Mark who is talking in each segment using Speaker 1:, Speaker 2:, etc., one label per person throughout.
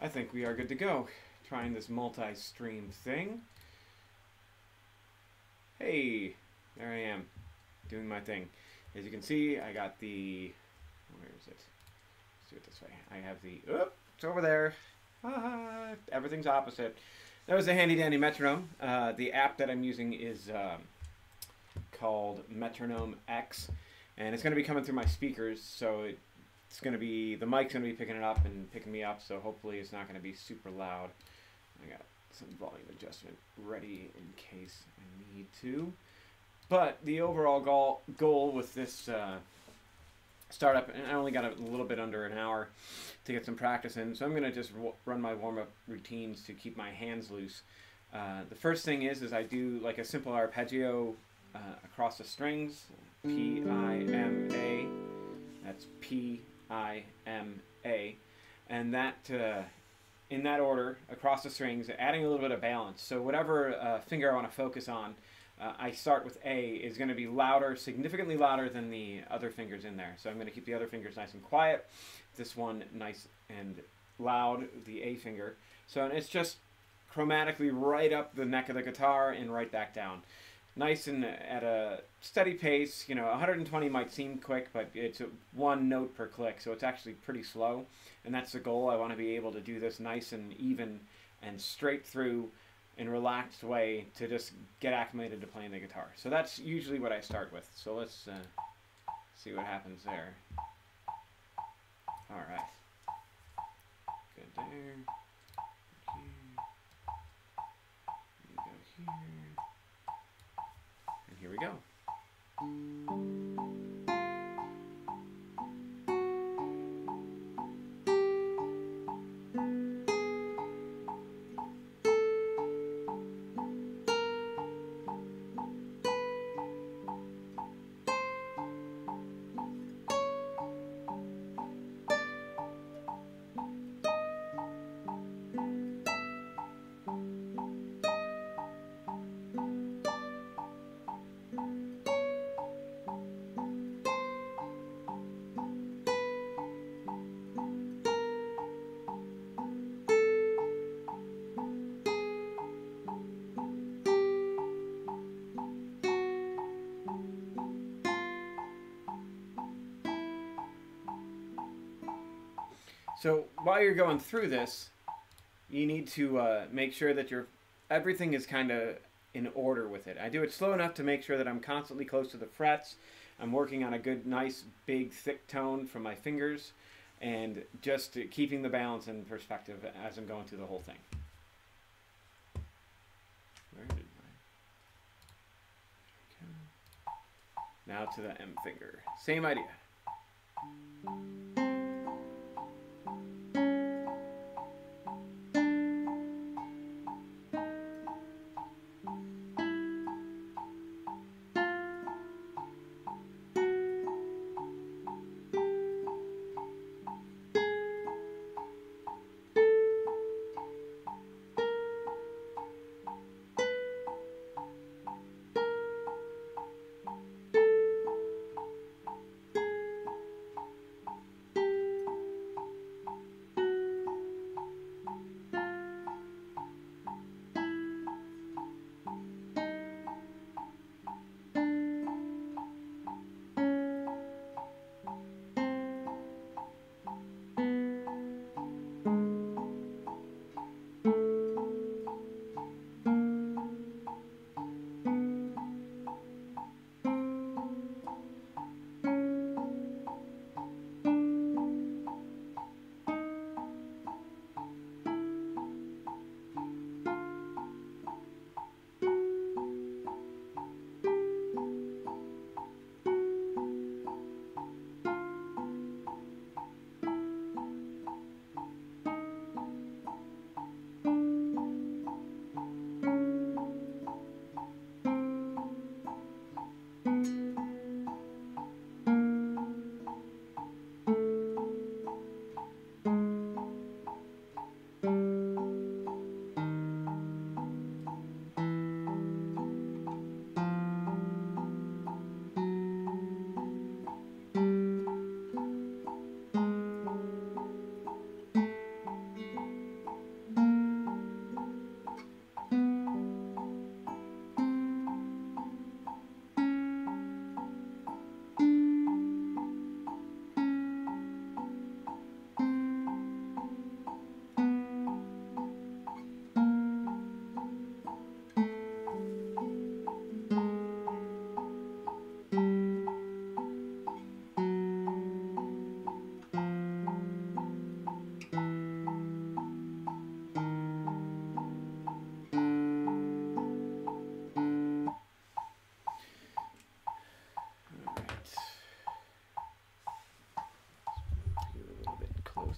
Speaker 1: I think we are good to go. Trying this multi-stream thing. Hey, there I am, doing my thing. As you can see, I got the, where is it? Let's do it this way. I have the, it's over there. Everything's opposite. That was a handy dandy metronome. The app that I'm using is called Metronome X, and it's going to be coming through my speakers, so it's going to be, the mic's going to be picking it up and picking me up, so hopefully it's not going to be super loud. I got some volume adjustment ready in case I need to. But the overall goal with this startup, and I only got a little bit under an hour to get some practice in, so I'm going to just run my warm-up routines to keep my hands loose. The first thing is I do like a simple arpeggio across the strings, P-I-M-A, that's P-I-M-A, and that in that order across the strings, adding a little bit of balance. So whatever finger I want to focus on, I start with A, is going to be louder, significantly louder than the other fingers in there. So I'm going to keep the other fingers nice and quiet, this one nice and loud, the A finger. So it's just chromatically right up the neck of the guitar and right back down. Nice and at a steady pace. You know, 120 might seem quick, but it's one note per click, so it's actually pretty slow. And that's the goal. I want to be able to do this nice and even and straight through in a relaxed way to just get acclimated to playing the guitar. So that's usually what I start with. So let's see what happens there. All right. Good there. Here. You go here. And here we go. So while you're going through this, you need to make sure that everything is kind of in order with it. I do it slow enough to make sure that I'm constantly close to the frets. I'm working on a good, nice, big, thick tone from my fingers, and just keeping the balance in perspective as I'm going through the whole thing. Where did my... Now to the M finger. Same idea.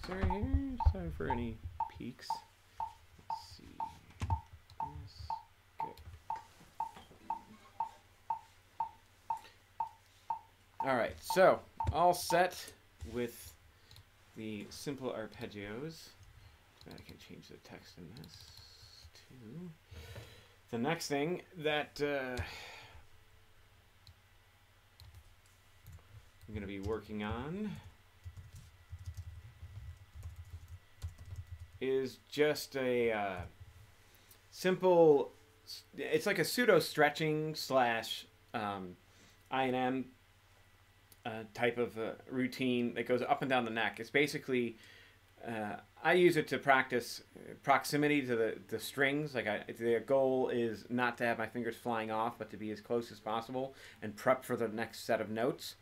Speaker 1: right here. Sorry for any peaks. Let's see. Yes. Good. All right, so all set with the simple arpeggios. I can change the text in this too. The next thing that I'm going to be working on is just a simple, it's like a pseudo stretching slash I&M type of routine that goes up and down the neck. It's basically, I use it to practice proximity to the strings. Like the goal is not to have my fingers flying off, but to be as close as possible and prep for the next set of notes.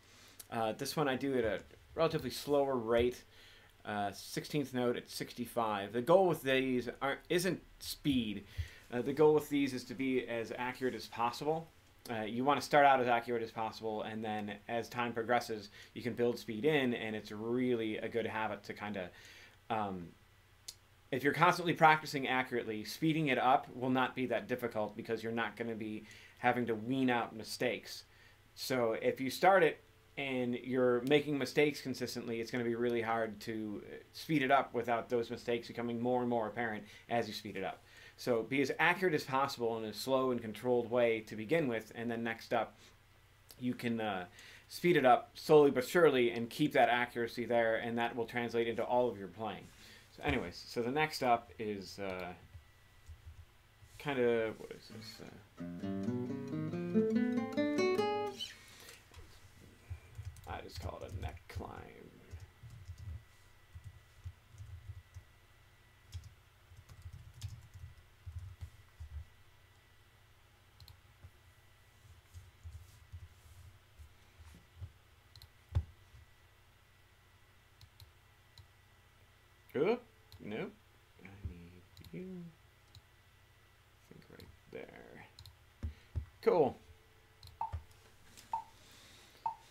Speaker 1: This one I do at a relatively slower rate, 16th note at 65. The goal with these isn't speed. The goal with these is to be as accurate as possible. You want to start out as accurate as possible, and then as time progresses, you can build speed in, and it's really a good habit to kind of, if you're constantly practicing accurately, speeding it up will not be that difficult because you're not going to be having to wean out mistakes. So if you start it and you're making mistakes consistently, it's going to be really hard to speed it up without those mistakes becoming more and more apparent as you speed it up. So be as accurate as possible in a slow and controlled way to begin with, and then next up you can speed it up slowly but surely and keep that accuracy there, and that will translate into all of your playing. So anyways, so the next up is kind of, what is this? I just call it a neck climb. Oh, nope. I need you. I think right there. Cool.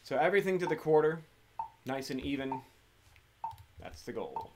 Speaker 1: So everything to the quarter, nice and even. That's the goal.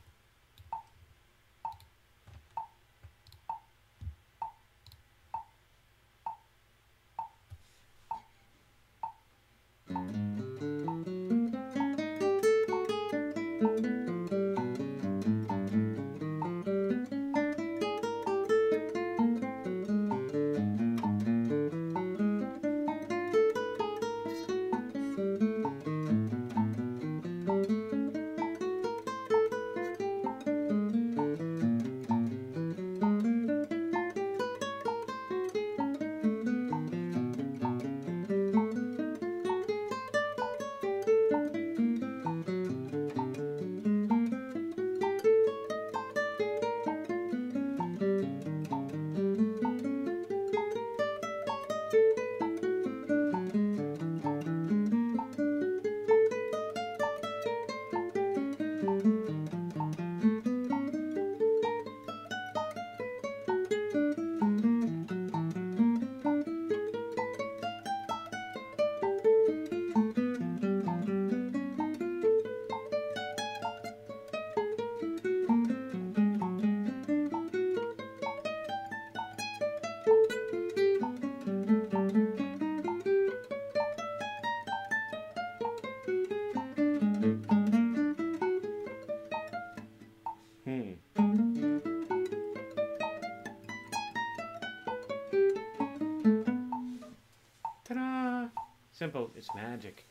Speaker 1: Ta-da! Simple. It's magic.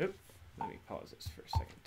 Speaker 1: Oop. Let me pause this for a second.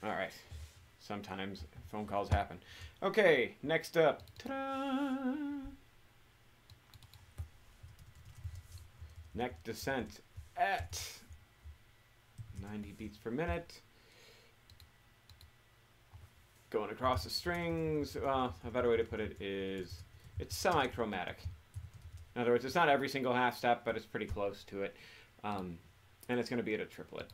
Speaker 1: All right. Sometimes phone calls happen. Okay, next up. Ta-da! Neck descent at 90 beats per minute. Going across the strings. Well, a better way to put it is it's semi-chromatic. In other words, it's not every single half step, but it's pretty close to it. And it's going to be at a triplet.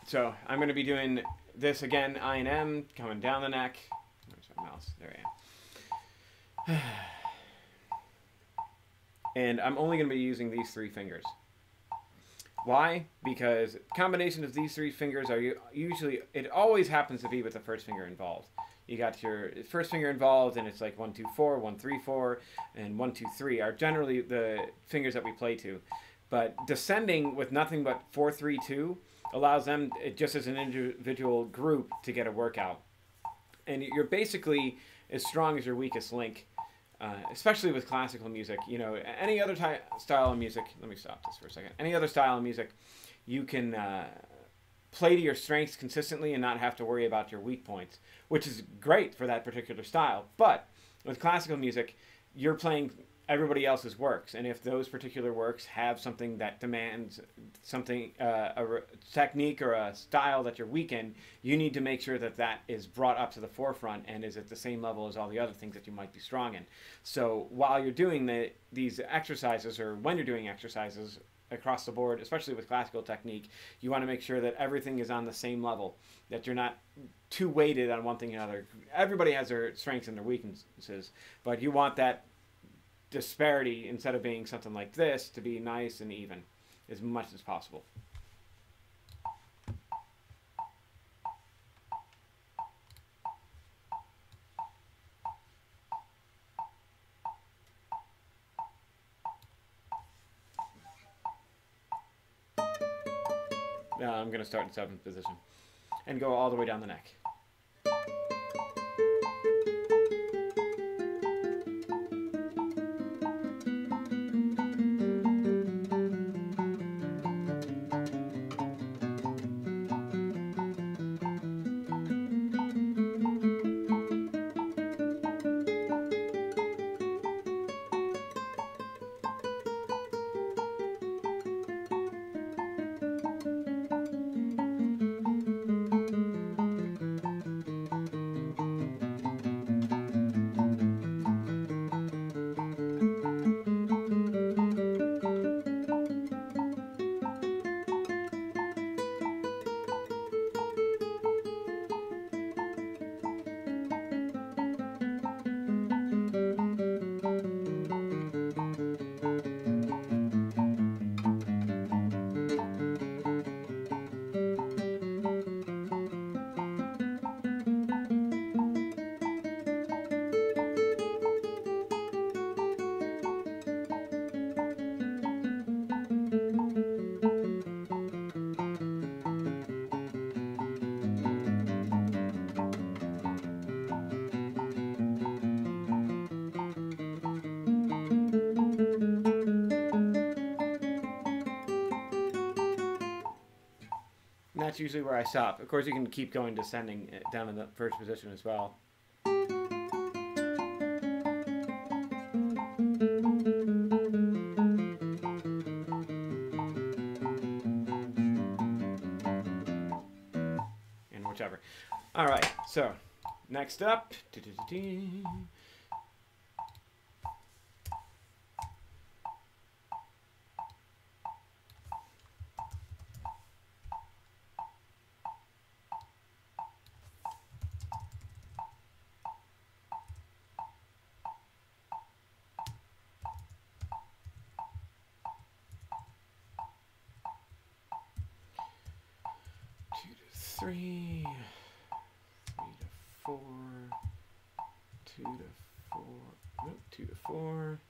Speaker 1: So I'm going to be doing this again, I and M, coming down the neck. Where's my mouse? There I am. And I'm only going to be using these 3 fingers. Why? Because combination of these 3 fingers are usually, it always happens to be with the first finger involved. You got your first finger involved, and it's like 1, 2, 4, 1, 3, 4, and 1, 2, 3 are generally the fingers that we play to. But descending with nothing but 4, 3, 2 allows them, just as an individual group, to get a workout. And you're basically as strong as your weakest link, especially with classical music. You know, any other style of music, let me stop this for a second. Any other style of music, you can play to your strengths consistently and not have to worry about your weak points, which is great for that particular style. But with classical music, you're playing everybody else's works, and if those particular works have something that demands something, a technique or a style that you're weak in, you need to make sure that that is brought up to the forefront and is at the same level as all the other things that you might be strong in. So while you're doing these exercises, or when you're doing exercises across the board, especially with classical technique, you want to make sure that everything is on the same level, that you're not too weighted on one thing or another. Everybody has their strengths and their weaknesses, but you want that disparity, instead of being something like this, to be nice and even as much as possible. I'm going to start in 7th position and go all the way down the neck. That's usually where I stop. Of course, you can keep going descending down in the 1st position as well. And whichever. All right, so next up. 3, 3 to 4, 2 to 4, nope, 2 to 4,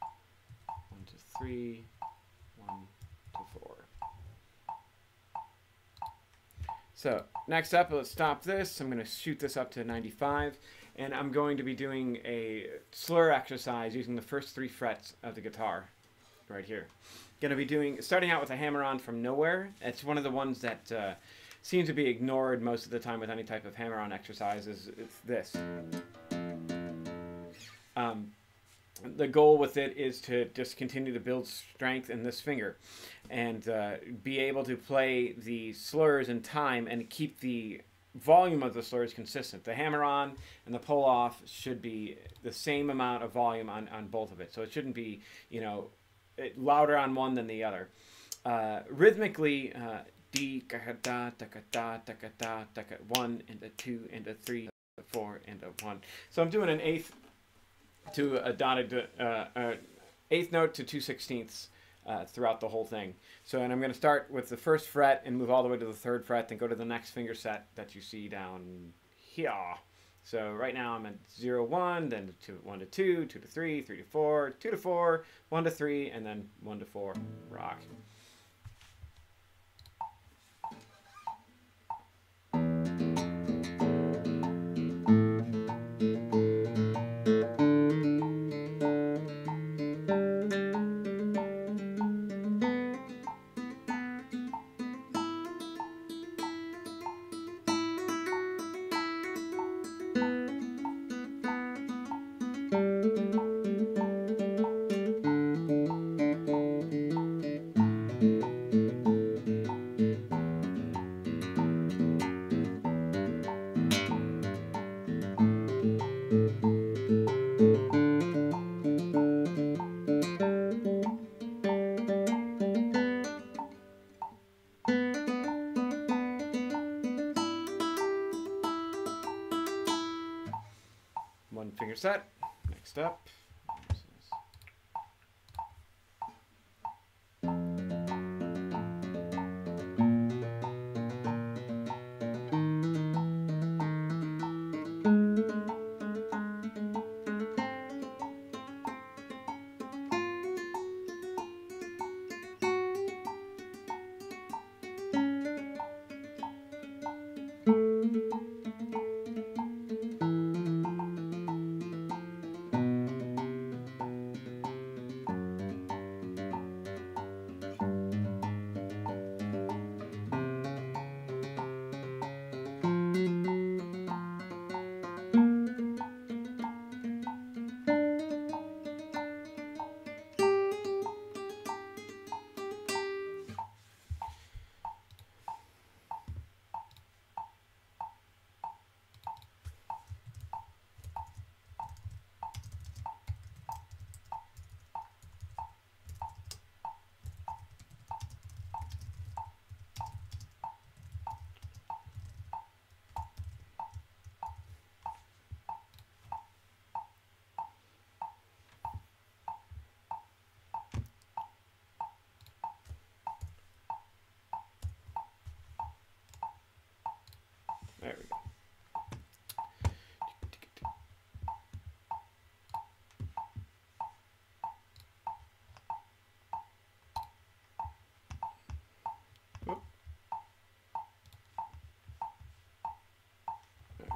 Speaker 1: 1 to 3, 1 to 4. So next up, let's stop this. I'm going to shoot this up to 95. And I'm going to be doing a slur exercise using the first 3 frets of the guitar right here. Going to be starting out with a hammer-on from nowhere. It's one of the ones that seems to be ignored most of the time with any type of hammer-on exercise. It's this. The goal with it is to just continue to build strength in this finger and be able to play the slurs in time and keep the volume of the slurs consistent. The hammer-on and the pull-off should be the same amount of volume on both of it. So it shouldn't be, you know, louder on one than the other. Rhythmically, D, da, da, da, da, da, da, 1 and a 2 and a 3, a 4 and a 1. So I'm doing an eighth to a dotted eighth note to 2/16 throughout the whole thing. So, and I'm going to start with the first fret and move all the way to the 3rd fret, then go to the next finger set that you see down here. So right now I'm at 0, 1, then 1 to 2, 2 to 3, 3 to 4, 2 to 4, 1 to 3, and then 1 to 4, rock. One finger set. Next up. There we go. Whoop. Okay.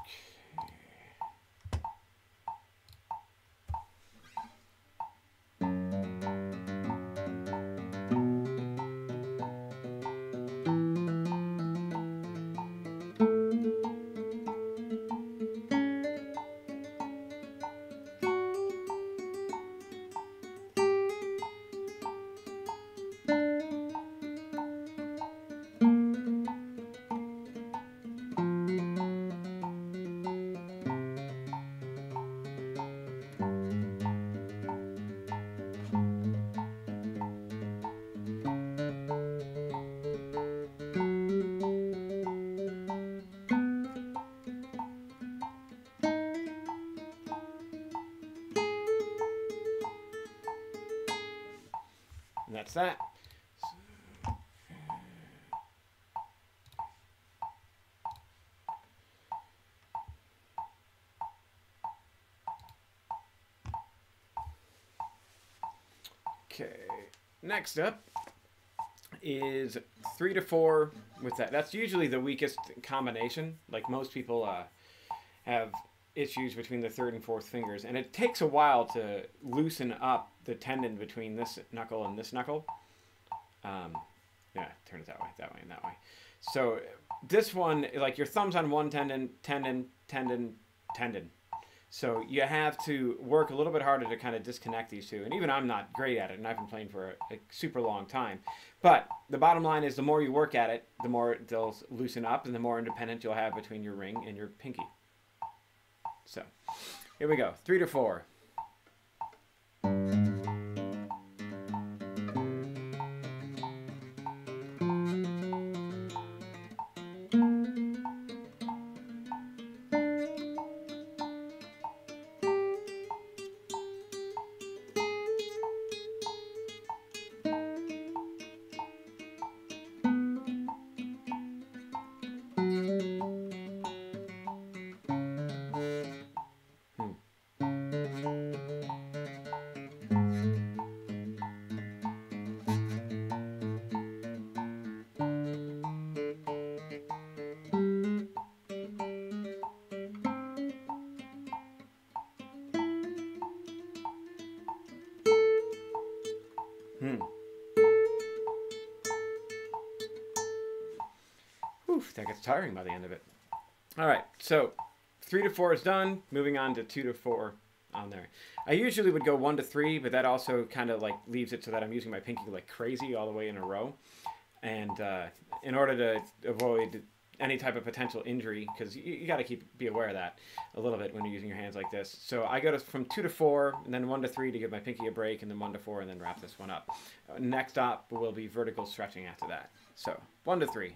Speaker 1: And that's that. Okay, next up is 3 to 4 with that. That's usually the weakest combination. Like most people have issues between the third and fourth fingers, and it takes a while to loosen up the tendon between this knuckle and this knuckle. Yeah, turn it that way, and that way. So this one, like your thumb's on one tendon. So you have to work a little bit harder to kind of disconnect these two. And even I'm not great at it, and I've been playing for a super long time. But the bottom line is the more you work at it, the more they'll loosen up and the more independence you'll have between your ring and your pinky. So here we go, 3 to 4. Oof, that gets tiring by the end of it. All right, so 3 to 4 is done. Moving on to 2 to 4 on there. I usually would go 1 to 3, but that also kind of like leaves it so that I'm using my pinky like crazy all the way in a row. And in order to avoid any type of potential injury, because you got to be aware of that a little bit when you're using your hands like this. So I go from 2 to 4, and then 1 to 3 to give my pinky a break, and then 1 to 4, and then wrap this one up. Next up will be vertical stretching after that. So 1 to 3.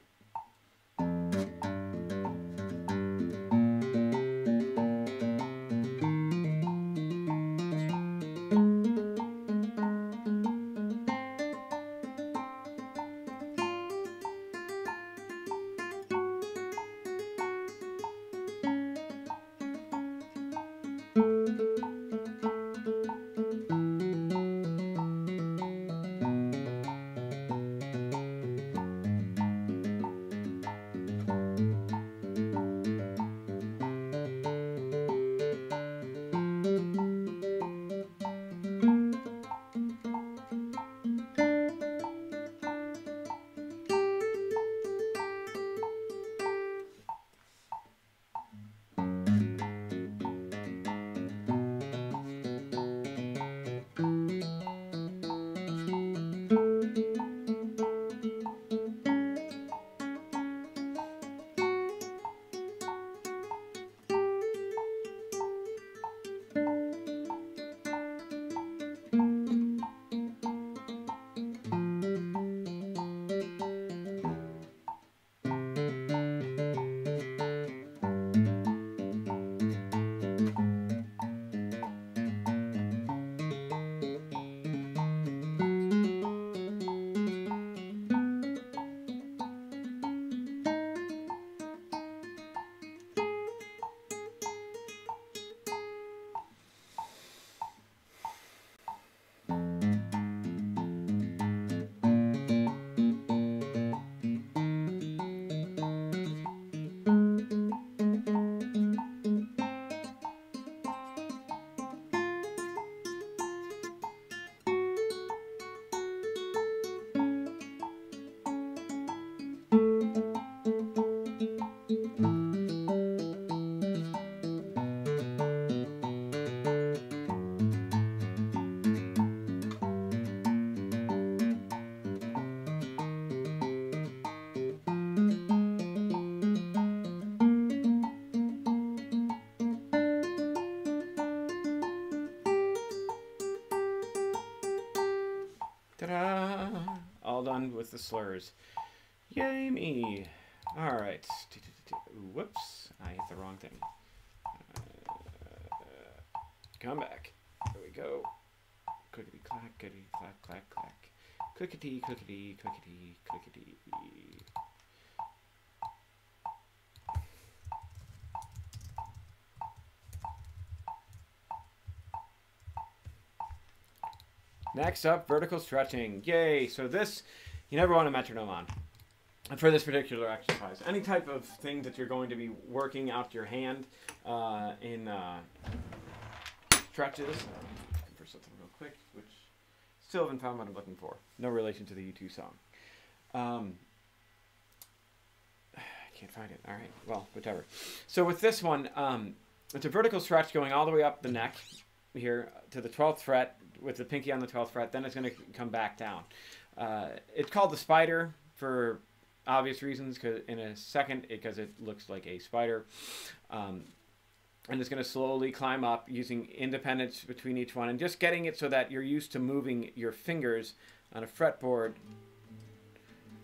Speaker 1: Ta-da! All done with the slurs. Yay me! All right. Whoops! I hit the wrong thing. Come back. There we go. Clickety clack, clickety clack, clack, clack. Clickety, clickety, clickety, clickety. Next up, vertical stretching. Yay! So this, you never want a metronome on. for this particular exercise. Any type of thing that you're going to be working out your hand in stretches. Looking for something real quick, which still haven't found what I'm looking for. No relation to the U2 song. I can't find it. All right. Well, whatever. So with this one, it's a vertical stretch going all the way up the neck here to the 12th fret with the pinky on the 12th fret. Then it's going to come back down. It's called the spider for obvious reasons, because in a second, because it looks like a spider. And it's going to slowly climb up using independence between each one and just getting it so that you're used to moving your fingers on a fretboard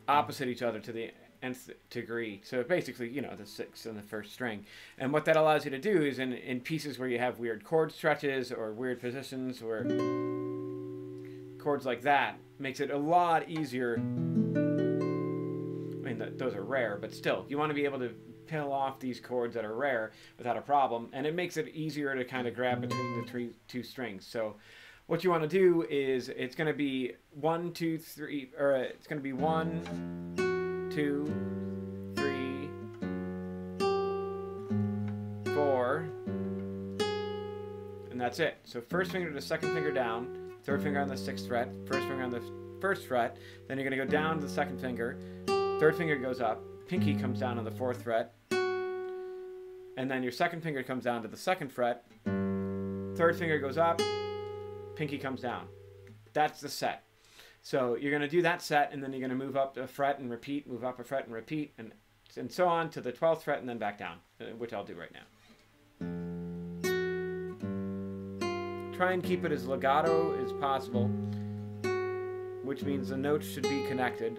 Speaker 1: opposite each other to the nth degree. So basically, you know, the 6th and the 1st string. And what that allows you to do is in pieces where you have weird chord stretches or weird positions or chords like that, makes it a lot easier. I mean, those are rare, but still, you want to be able to peel off these chords that are rare without a problem, and it makes it easier to kind of grab between the two strings. So what you want to do is it's going to be 1, 2, 3, or it's going to be 1, 2, 3, 4, and that's it. So first finger to the 2nd finger down, 3rd finger on the 6th fret, 1st finger on the 1st fret, then you're going to go down to the 2nd finger, 3rd finger goes up, pinky comes down on the 4th fret, and then your 2nd finger comes down to the 2nd fret, 3rd finger goes up, pinky comes down. That's the set. So you're going to do that set, and then you're going to move up a fret and repeat, move up a fret and repeat, and so on to the 12th fret and then back down, which I'll do right now. Try and keep it as legato as possible, which means the notes should be connected.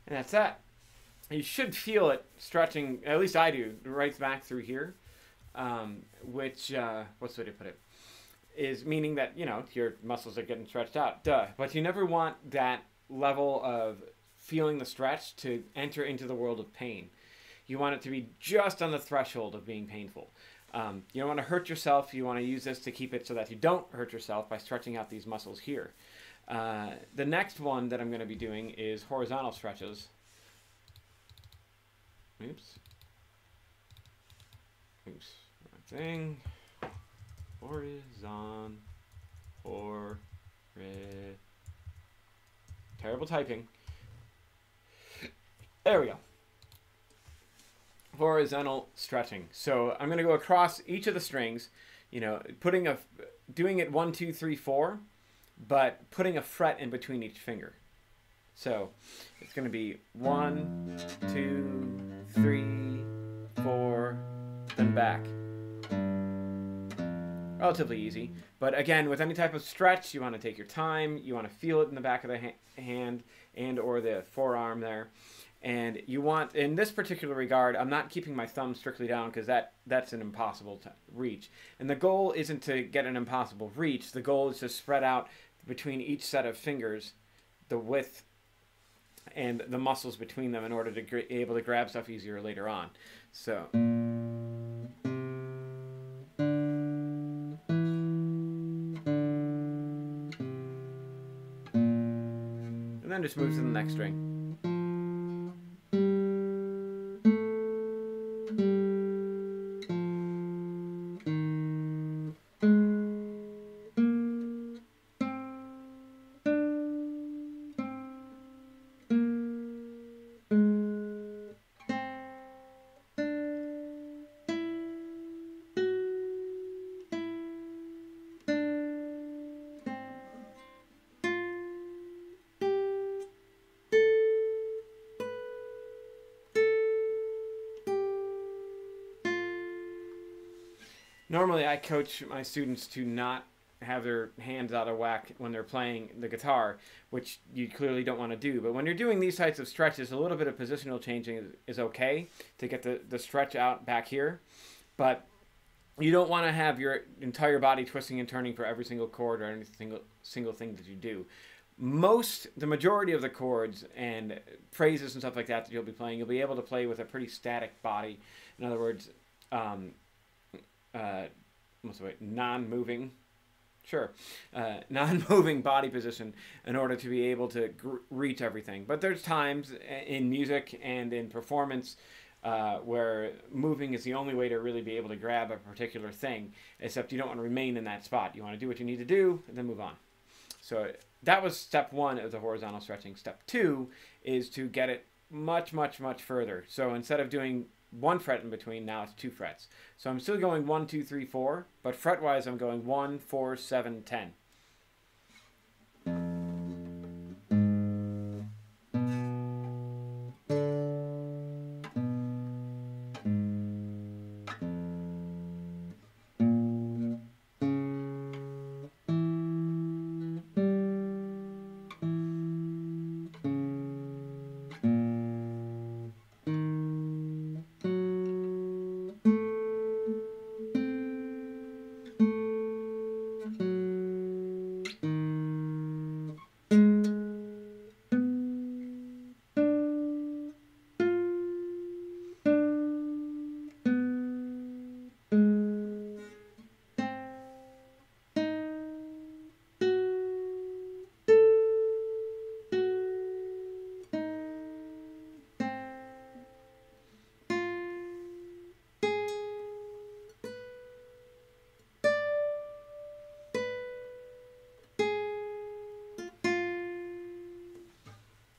Speaker 1: And that's that. You should feel it stretching, at least I do, right back through here, which, what's the way to put it, is meaning that, you know, your muscles are getting stretched out. Duh. But you never want that level of feeling the stretch to enter into the world of pain. You want it to be just on the threshold of being painful. You don't want to hurt yourself. You want to use this to keep it so that you don't hurt yourself by stretching out these muscles here. The next one that I'm going to be doing is horizontal stretches. Oops. Wrong thing. Horizontal 4, re. Terrible typing. There we go. Horizontal stretching. So I'm going to go across each of the strings, you know, doing it 1, 2, 3, 4, but putting a fret in between each finger. So it's going to be 1, 2, 3, 4, then back. Relatively easy. But again, with any type of stretch, you want to take your time. You want to feel it in the back of the hand and or the forearm there. And you want, in this particular regard, I'm not keeping my thumb strictly down because that's an impossible reach. And the goal isn't to get an impossible reach. The goal is to spread out between each set of fingers the width and the muscles between them in order to be able to grab stuff easier later on. So. And then just moves to the next string. Normally, I coach my students to not have their hands out of whack when they're playing the guitar, which you clearly don't want to do. But when you're doing these types of stretches, a little bit of positional changing is okay to get the stretch out back here. But you don't want to have your entire body twisting and turning for every single chord or any single thing that you do. The majority of the chords and phrases and stuff like that you'll be playing, you'll be able to play with a pretty static body. In other words, non-moving body position in order to be able to reach everything. But there's times in music and in performance where moving is the only way to really be able to grab a particular thing, except you don't want to remain in that spot. You want to do what you need to do and then move on. So that was step 1 of the horizontal stretching. Step 2 is to get it much, much, much further. So instead of doing 1 fret in between, now it's 2 frets. So I'm still going 1, 2, 3, 4, but fret-wise I'm going 1, 4, 7, 10.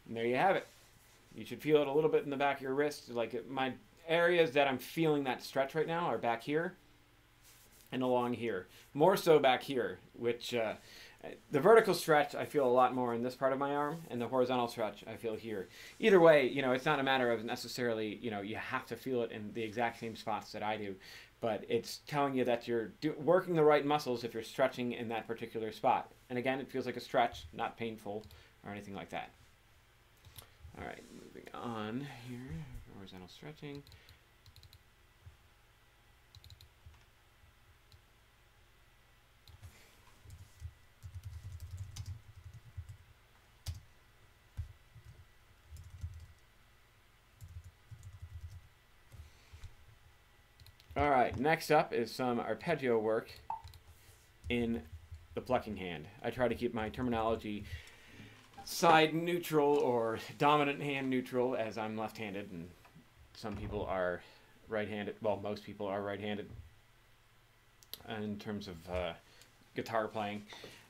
Speaker 1: And there you have it. You should feel it a little bit in the back of your wrist. Like my areas that I'm feeling that stretch right now are back here and along here. More so back here, which the vertical stretch I feel a lot more in this part of my arm, and the horizontal stretch I feel here. Either way, you know, it's not a matter of necessarily, you know, you have to feel it in the exact same spots that I do, but it's telling you that you're working the right muscles if you're stretching in that particular spot. And again, it feels like a stretch, not painful or anything like that. All right, moving on here, horizontal stretching. All right, next up is some arpeggio work in the plucking hand. I try to keep my terminology side neutral or dominant hand neutral, as I'm left-handed and some people are right-handed. Well, most people are right-handed in terms of guitar playing.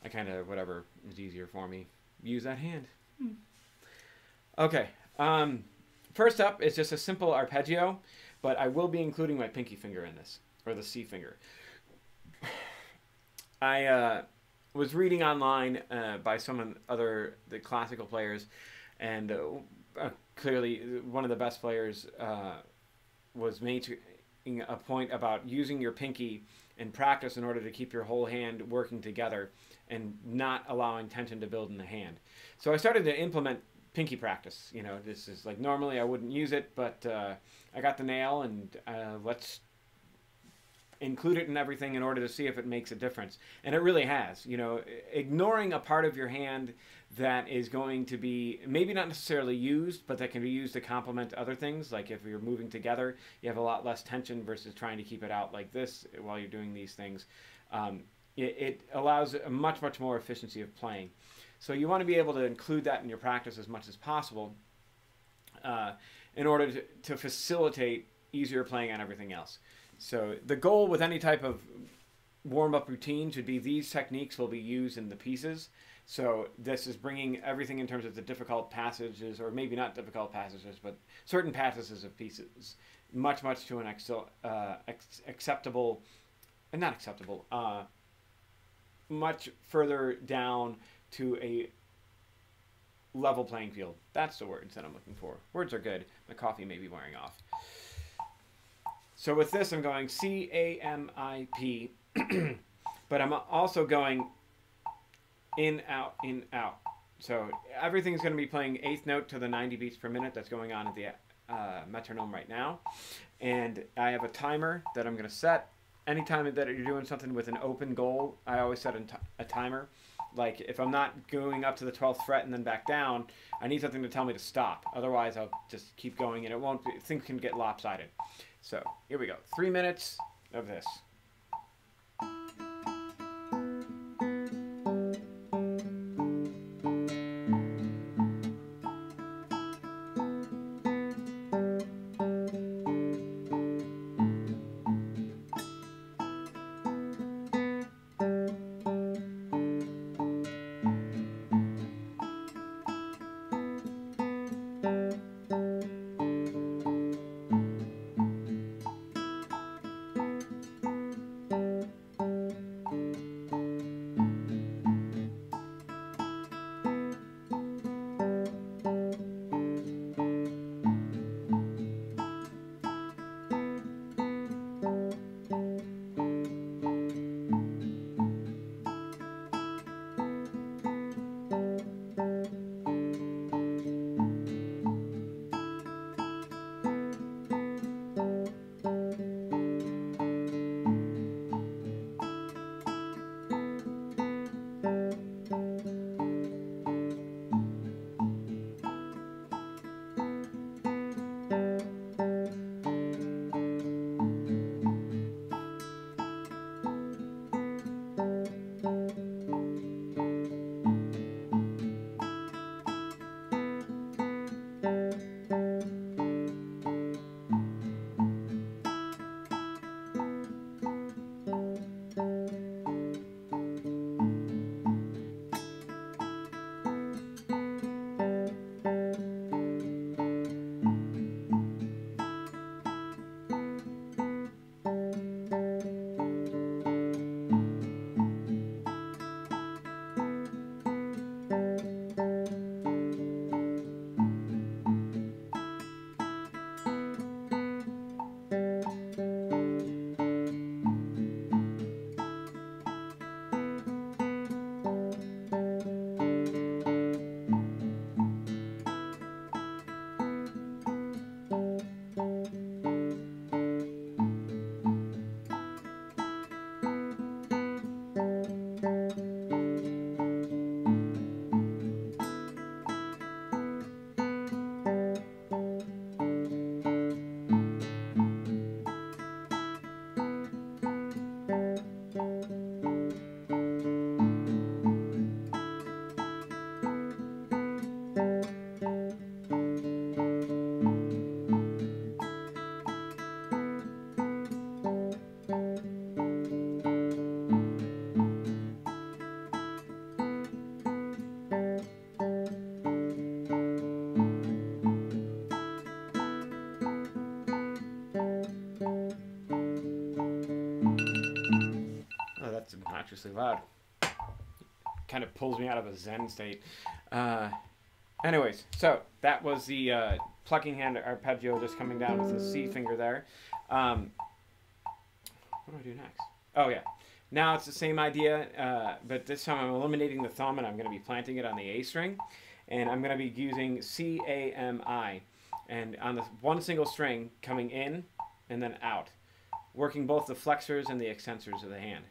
Speaker 1: I kind of, whatever is easier for me, use that hand. Okay. First up is just a simple arpeggio, but I will be including my pinky finger in this, or the C finger. I was reading online by the classical players, and clearly one of the best players was making a point about using your pinky in practice in order to keep your whole hand working together and not allowing tension to build in the hand. So I started to implement pinky practice. You know, this is like, normally I wouldn't use it, but I got the nail, and let's include it in everything in order to see if it makes a difference. And it really has. You know, ignoring a part of your hand that is going to be maybe not necessarily used, but that can be used to complement other things. Like if you're moving together, you have a lot less tension versus trying to keep it out like this while you're doing these things. It allows a much more efficiency of playing. So you want to be able to include that in your practice as much as possible in order to facilitate easier playing on everything else. So the goal with any type of warm-up routine should be these techniques will be used in the pieces. So this is bringing everything in terms of the difficult passages, or maybe not difficult passages, but certain passages of pieces, much to an acceptable, and not acceptable, much further down to a level playing field. That's the words that I'm looking for. Words are good. My coffee may be wearing off. So with this, I'm going C, A, M, I, P, but I'm also going in, out, in, out. So everything's going to be playing eighth note to the 90 beats per minute that's going on at the metronome right now. And I have a timer that I'm going to set. Anytime that you're doing something with an open goal, I always set a timer. Like if I'm not going up to the 12th fret and then back down, I need something to tell me to stop. Otherwise, I'll just keep going, and it won't be, things can get lopsided. So here we go. 3 minutes of this. dangerously loud. Kind of pulls me out of a zen state. Anyways, so that was the plucking hand arpeggio, just coming down with the C finger there. What do I do next? Oh yeah. Now it's the same idea, but this time I'm eliminating the thumb and I'm going to be planting it on the A string. And I'm going to be using C, A, M, I. And on the one single string, coming in and then out. Working both the flexors and the extensors of the hand.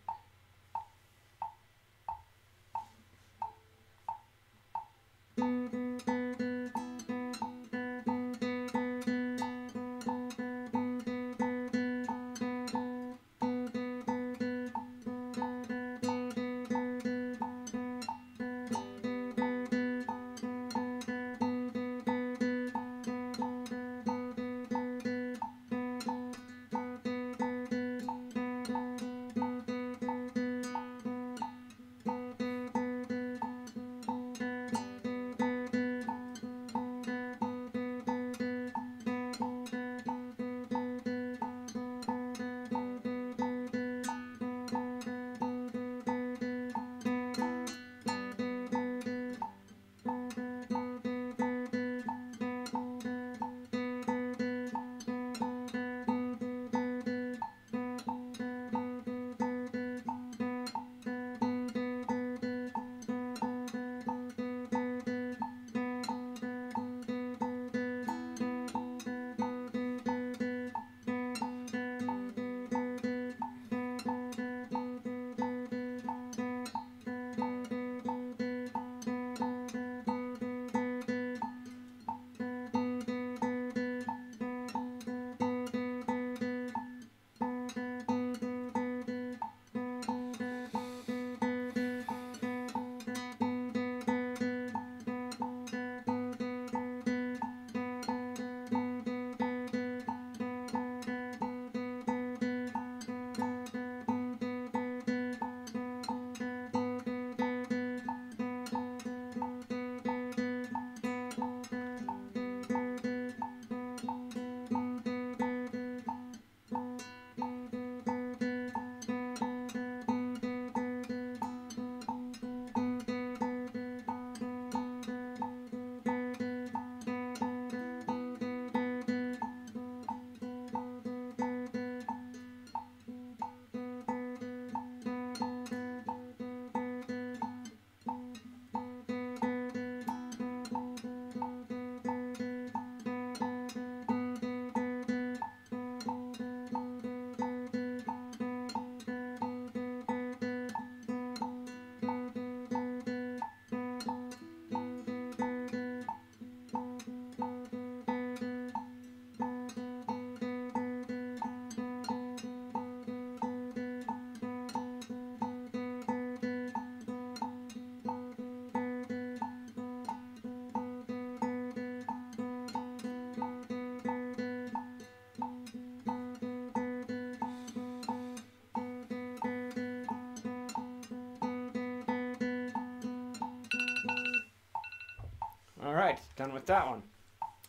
Speaker 1: Alright, done with that one.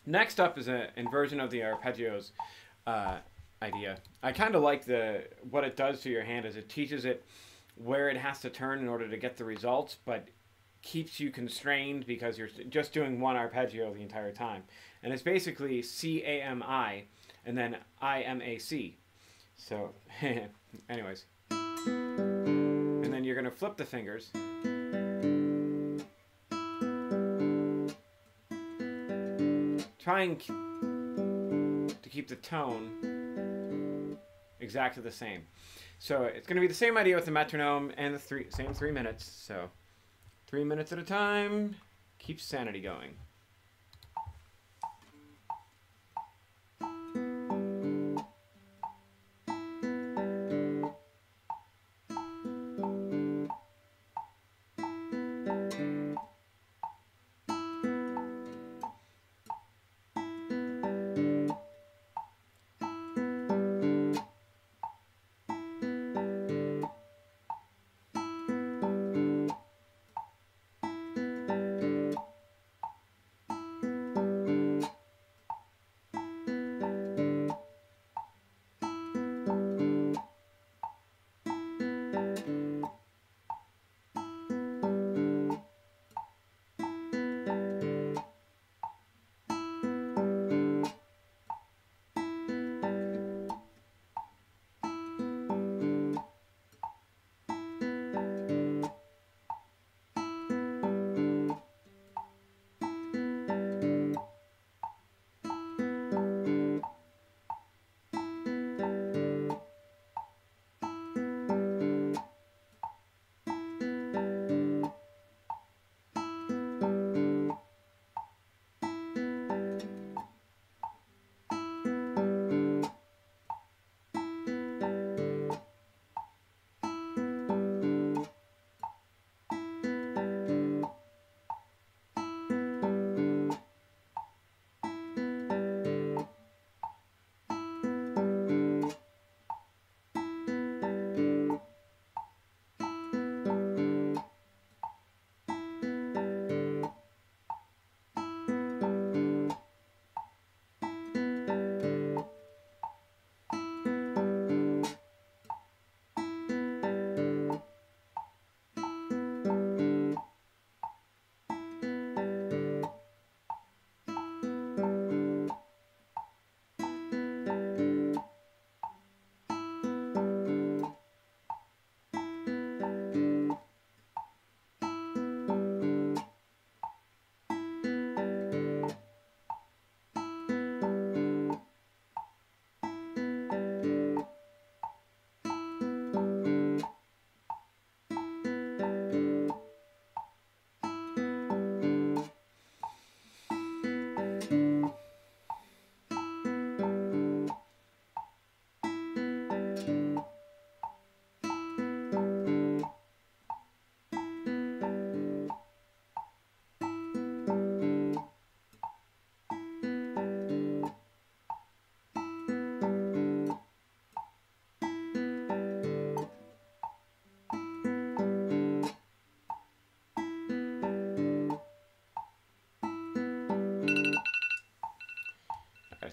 Speaker 1: Next up is an inversion of the arpeggios idea. I kind of like what it does to your hand is it teaches it where it has to turn in order to get the results, but keeps you constrained because you're just doing one arpeggio the entire time. And it's basically C-A-M-I and then I-M-A-C. So, anyways. And then you're going to flip the fingers. Trying to keep the tone exactly the same. So it's going to be the same idea with the metronome and the same 3 minutes. So 3 minutes at a time, keep sanity going.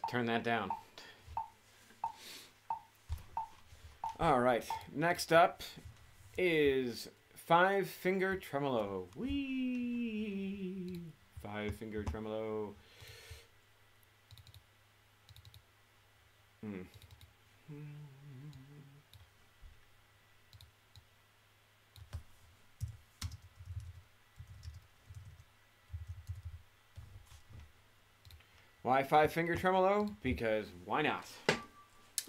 Speaker 1: turn that down. All right, next up is 5-finger tremolo. Whee! 5-finger tremolo. Why 5-finger tremolo? Because why not?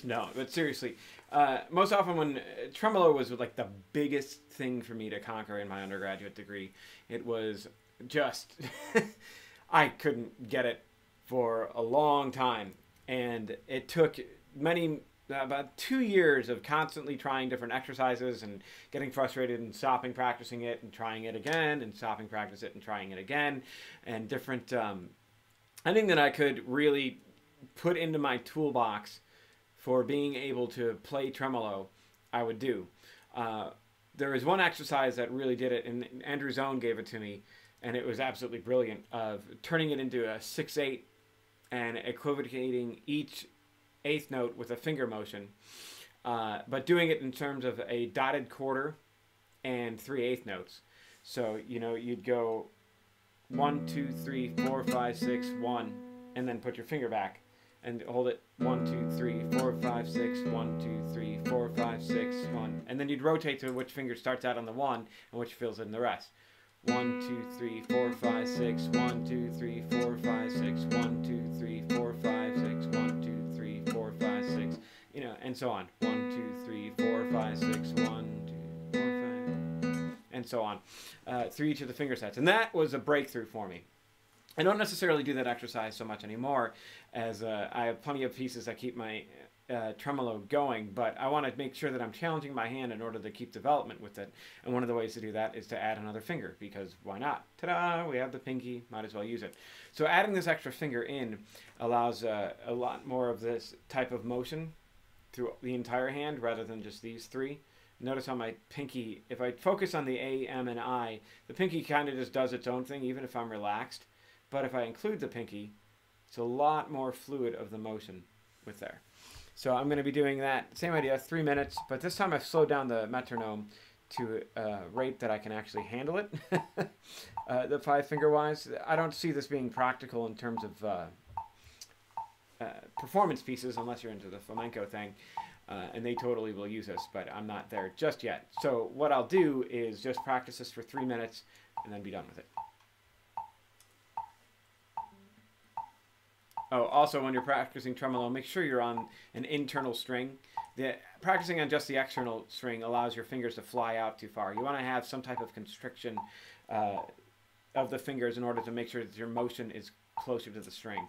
Speaker 1: No, but seriously, most often when tremolo was like the biggest thing for me to conquer in my undergraduate degree, it was just I couldn't get it for a long time, and it took about 2 years of constantly trying different exercises and getting frustrated and stopping practicing it and trying it again and stopping practice it and trying it again, and different anything that I could really put into my toolbox for being able to play tremolo, I would do. There was one exercise that really did it, and Andrew Zone gave it to me, and it was absolutely brilliant, of turning it into a 6/8 and equivocating each eighth note with a finger motion, but doing it in terms of a dotted quarter and 3/8 notes. So, you know, you'd go 1, 2, 3, 4, 5, 6, 1, and then put your finger back and hold it 1, 2, 3, 4, 5, 6, 1, 2, 3, 4, 5, 6, 1. And then you'd rotate to which finger starts out on the 1 and which fills in the rest. 1, 2, 3, 4, 5, 6, 1, 2, 3, 4, 5, 6, 1, 2, 3, 4, 5, 6, 1, 2, 3, 4, 5, 6, you know, and so on. 1, 2, 3, 4, 5, 6, 1, 2, 4, 5, and so on, through each of the finger sets. And that was a breakthrough for me. I don't necessarily do that exercise so much anymore, as I have plenty of pieces that keep my tremolo going, but I want to make sure that I'm challenging my hand in order to keep development with it. And one of the ways to do that is to add another finger, because why not? Ta-da! We have the pinky, might as well use it. So adding this extra finger in allows a lot more of this type of motion through the entire hand rather than just these three. Notice on my pinky, if I focus on the A, M, and I, the pinky kind of just does its own thing, even if I'm relaxed. But if I include the pinky, it's a lot more fluid of the motion with there. So I'm going to be doing that, same idea, 3 minutes, but this time I've slowed down the metronome to a rate that I can actually handle it, the 5-finger wise. I don't see this being practical in terms of performance pieces, unless you're into the flamenco thing, and they totally will use this, but I'm not there just yet. So what I'll do is just practice this for 3 minutes and then be done with it. Oh, also when you're practicing tremolo, make sure you're on an internal string. Practicing on just the external string allows your fingers to fly out too far. You want to have some type of constriction of the fingers in order to make sure that your motion is closer to the string.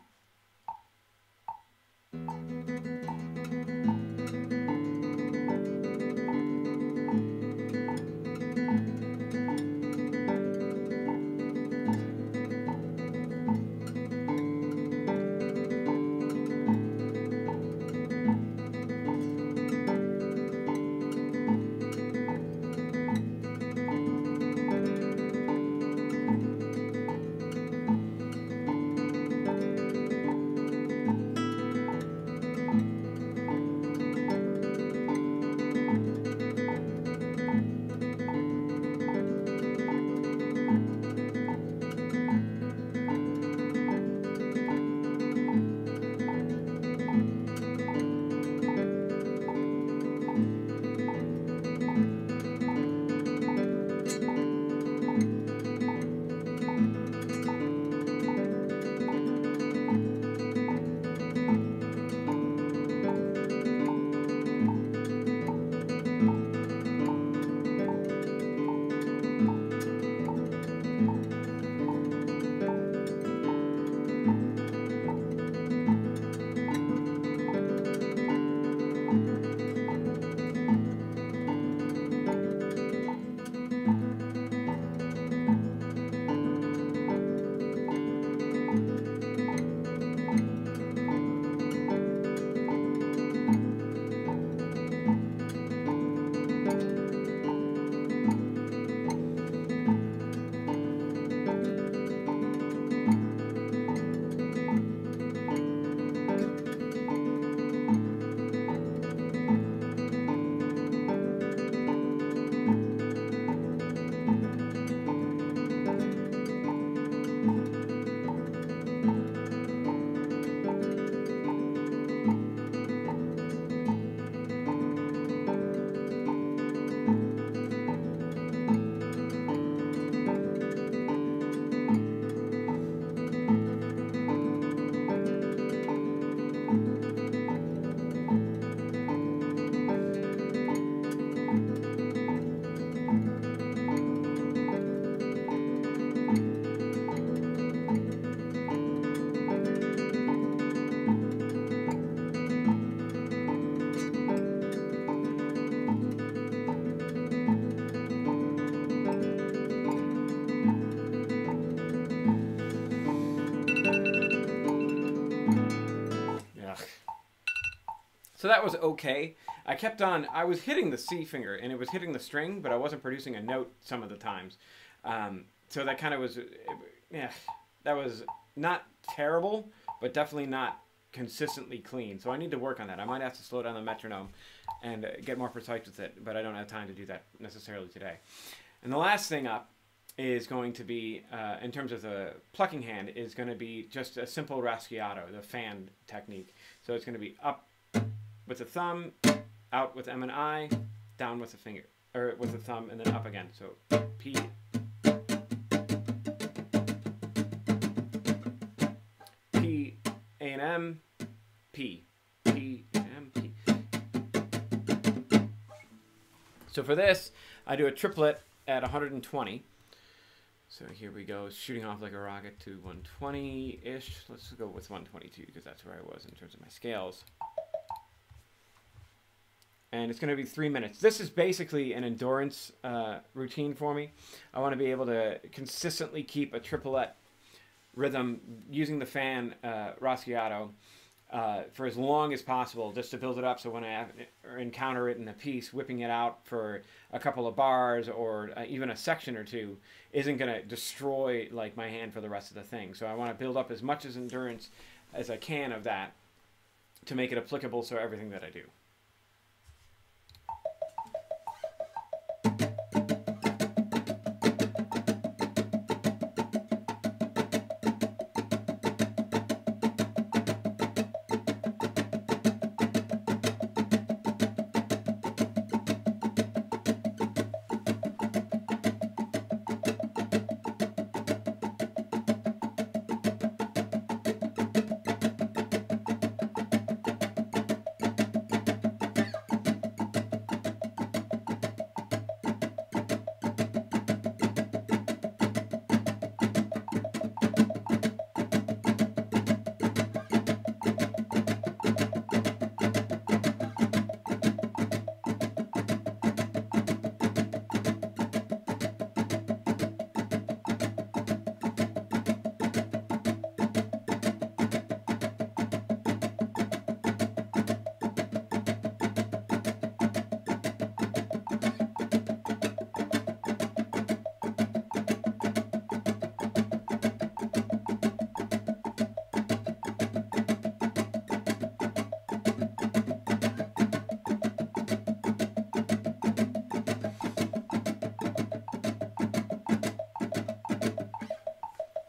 Speaker 1: So that was okay. I kept on, I was hitting the C finger and it was hitting the string, but I wasn't producing a note some of the times. So that kind of was, yeah, that was not terrible, but definitely not consistently clean. So I need to work on that. I might have to slow down the metronome and get more precise with it, but I don't have time to do that necessarily today. And the last thing up is going to be, in terms of the plucking hand, is going to be just a simple raschiato, the fan technique. So it's going to be up with the thumb, out with M and I, down with the finger, or with the thumb, and then up again. So P, P, A and M, P, P, M, P. So for this, I do a triplet at 120. So here we go, shooting off like a rocket to 120-ish. Let's go with 122 because that's where I was in terms of my scales. And it's going to be 3 minutes. This is basically an endurance routine for me. I want to be able to consistently keep a triplet rhythm using the fan raschiato for as long as possible, just to build it up, so when I encounter it in a piece, whipping it out for a couple of bars or even a section or two isn't going to destroy like my hand for the rest of the thing. So I want to build up as much as endurance as I can of that to make it applicable to everything that I do.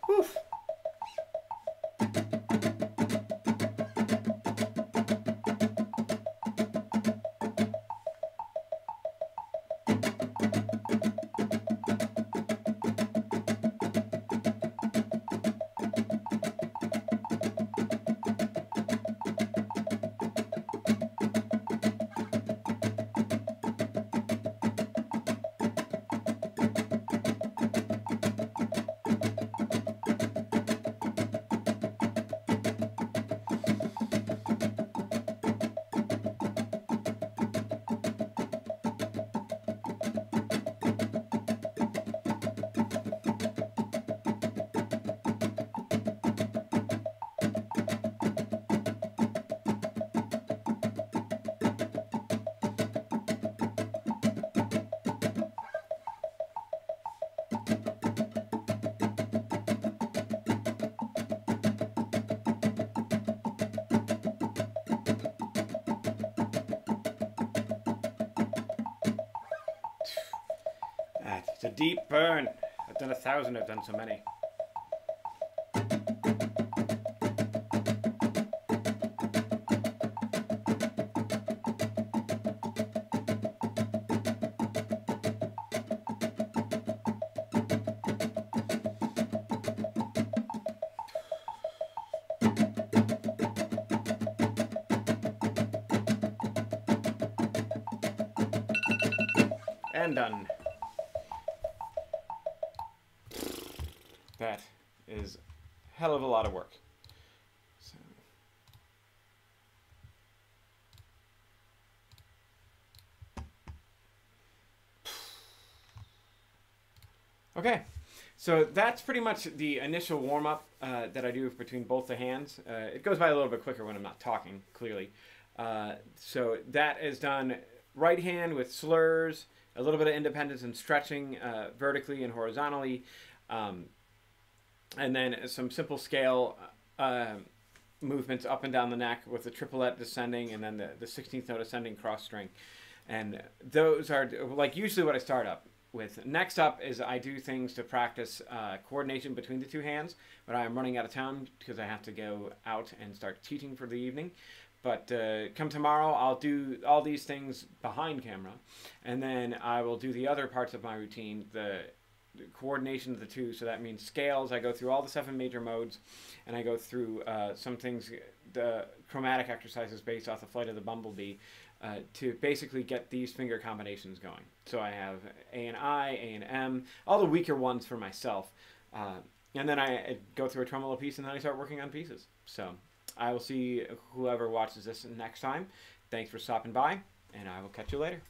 Speaker 1: Woof. It's a deep burn. I've done 1,000, I've done so many. And done. That is a hell of a lot of work. So. Okay, so that's pretty much the initial warm-up that I do between both the hands. It goes by a little bit quicker when I'm not talking, clearly. So that is done right hand with slurs, a little bit of independence and stretching vertically and horizontally, and then some simple scale movements up and down the neck with the triplet descending and then the 16th note ascending cross string. And those are like usually what I start up with. Next up is I do things to practice coordination between the two hands, but I am running out of town because I have to go out and start teaching for the evening. But come tomorrow, I'll do all these things behind camera, and then I will do the other parts of my routine, the coordination of the two. So that means scales. I go through all the 7 major modes, and I go through some things, the chromatic exercises based off the Flight of the Bumblebee, to basically get these finger combinations going. So I have A and I, A and M, all the weaker ones for myself. And then I go through a tremolo piece, and then I start working on pieces. So I will see whoever watches this next time. Thanks for stopping by, and I will catch you later.